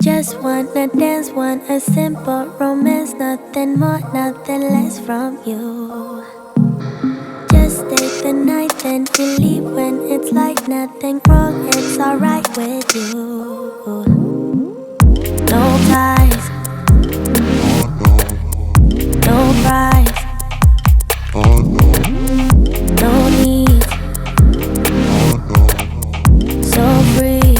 Just wanna dance, want a simple romance, nothing more, nothing less from you. Just stay the night, then we leave when it's like nothing wrong, it's alright with you. No ties, no price, no need, so free.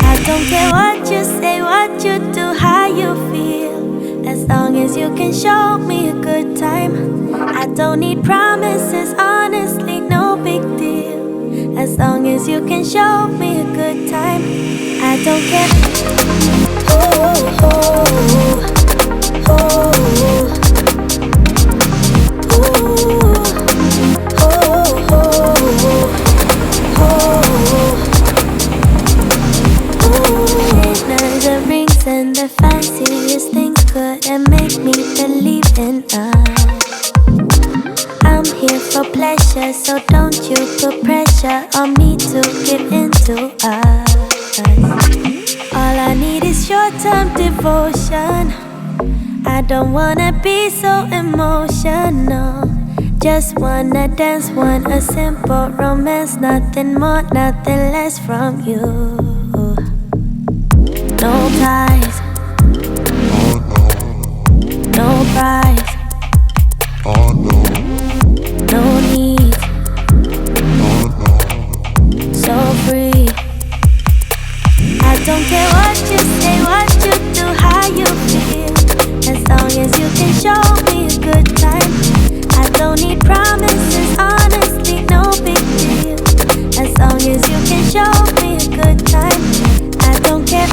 I don't care what you say, what you do, how you feel, as long as you can show me a good time. I don't need promises, honestly, no big deal, as long as you can show me a good time. I don't care. Ooh, ooh, ooh, and the fanciest things couldn't make me believe in us. I'm here for pleasure, so don't you put pressure on me to give into us. All I need is short-term devotion. I don't wanna be so emotional. Just wanna dance, want a simple romance, nothing more, nothing less from you. No ties, no price, no need, so free. I don't care what you say, what you do, how you feel, as long as you can show me a good time. I don't need promises, honestly, no big deal, as long as you can show me a good time. I don't care.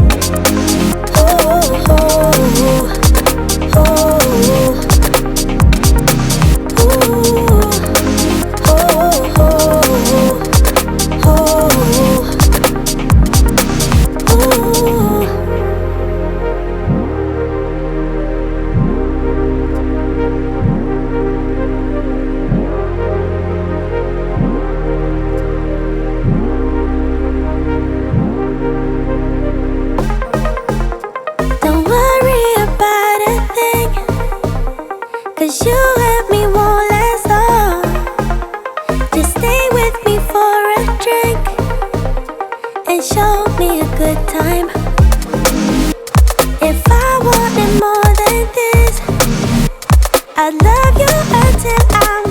I'd love you until I'm